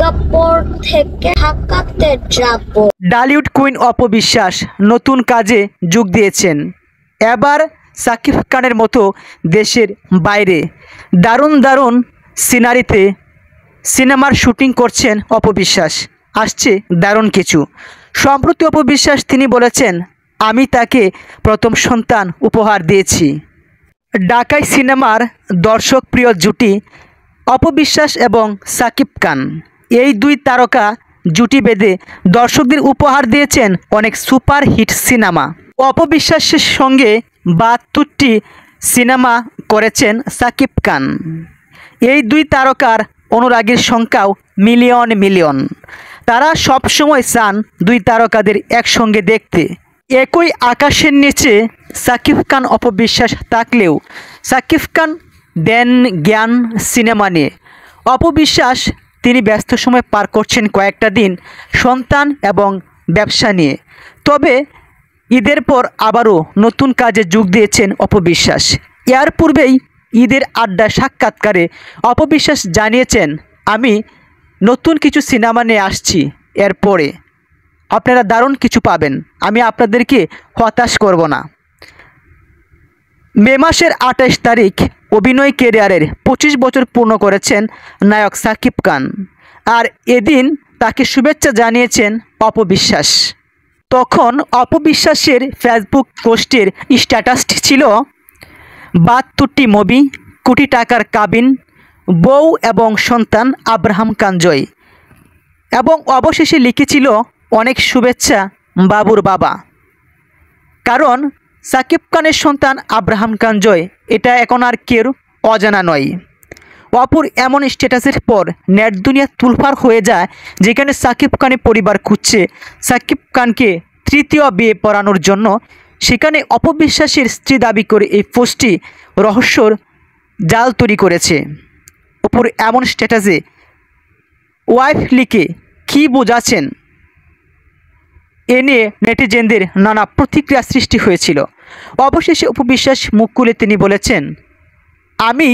Singapore থেকে ঢাকাতে যাব। ডালিউড কুইন অপবিশ্বাস নতুন কাজে যোগ দিয়েছেন। এবার সাকিব খানের মতো দেশের বাইরে দারুণ দারুণ সিনারিতে সিনেমার শুটিং করছেন অপবিশ্বাস। আসছে দারুণ কিছু। সম্প্রতি অপবিশ্বাস তিনি বলেছেন, আমি তাকে প্রথম সন্তান উপহার দিয়েছি। ঢাকাই সিনেমার দর্শকপ্রিয় জুটি অপবিশ্বাস এবং সাকিব খান। এই দুই তারকা জুটি বেঁধে দর্শকদের উপহার দিয়েছেন অনেক সুপার হিট সিনেমা। অপবিশ্বাসের সঙ্গে ৭২টি সিনেমা করেছেন সাকিব খান। এই দুই তারকার অনুরাগীর সংখ্যাও মিলিয়ন মিলিয়ন। তারা সবসময় চান দুই তারকাদের একসঙ্গে দেখতে। একই আকাশের নিচে সাকিব খান অপবিশ্বাস থাকলেও সাকিব খান দেন জ্ঞান সিনেমা নিয়ে। অপবিশ্বাস তিনি ব্যস্ত সময় পার করছেন কয়েকটা দিন সন্তান এবং ব্যবসা নিয়ে। তবে ঈদের পর আবারও নতুন কাজে যোগ দিয়েছেন অপবিশ্বাস। এর পূর্বেই ঈদের আড্ডা সাক্ষাৎকারে অপবিশ্বাস জানিয়েছেন, আমি নতুন কিছু সিনেমা নিয়ে আসছি, এরপরে আপনারা দারুণ কিছু পাবেন, আমি আপনাদেরকে হতাশ করব না। মে মাসের ২৮ তারিখ অভিনয় ক্যারিয়ারের ২৫ বছর পূর্ণ করেছেন নায়ক সাকিব খান। আর এদিন তাকে শুভেচ্ছা জানিয়েছেন অপবিশ্বাস। তখন অপবিশ্বাসের ফেসবুক পোস্টের স্ট্যাটাসটি ছিল ৭২টি মুভি, কোটি টাকার কাবিন, বউ এবং সন্তান আব্রাহাম খান জয়, এবং অবশেষে লিখেছিল অনেক শুভেচ্ছা বাবুর বাবা। কারণ সাকিব খানের সন্তান আব্রাহাম খান জয় এটা এখন আর কেউ অজানা নয়। অপুর এমন স্ট্যাটাসের পর নেট দুনিয়া তুলফার হয়ে যায়, যেখানে সাকিব খানের পরিবার খুঁজছে সাকিব খানকে তৃতীয় বিয়ে পড়ানোর জন্য। সেখানে অপবিশ্বাসের স্ত্রী দাবি করে এই পোস্টটি রহস্যর জাল তৈরি করেছে। অপুর এমন স্ট্যাটাসে ওয়াইফ লিখে কী বোঝাচ্ছেন এ নিয়ে নেটিজেনদের নানা প্রতিক্রিয়া সৃষ্টি হয়েছিল। অবশেষে অপবিশ্বাস মুখ খুলে তিনি বলেছেন, আমি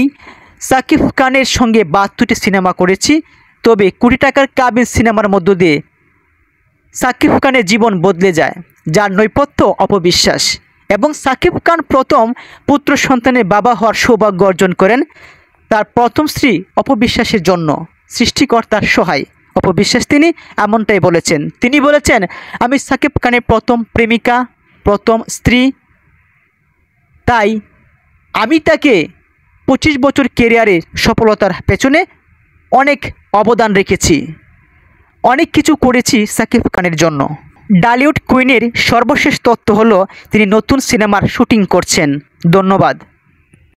সাকিব খানের সঙ্গে ৭২টি সিনেমা করেছি, তবে কোটি টাকার কাবিন সিনেমার মধ্য দিয়ে সাকিব খানের জীবন বদলে যায়, যার নেপথ্য অপবিশ্বাস। এবং সাকিব খান প্রথম পুত্র সন্তানের বাবা হওয়ার সৌভাগ্য অর্জন করেন তার প্রথম স্ত্রী অপবিশ্বাসের জন্য সৃষ্টিকর্তার সহায়। অপবিশ্বাস তিনি এমনটাই বলেছেন। তিনি বলেছেন, আমি সাকিব খানের প্রথম প্রেমিকা, প্রথম স্ত্রী, তাই আমি তাকে ২৫ বছর ক্যারিয়ারের সফলতার পেছনে অনেক অবদান রেখেছি, অনেক কিছু করেছি সাকিব খানের জন্য। ডালিউড কুইনের সর্বশেষ তথ্য হলো তিনি নতুন সিনেমার শুটিং করছেন। ধন্যবাদ।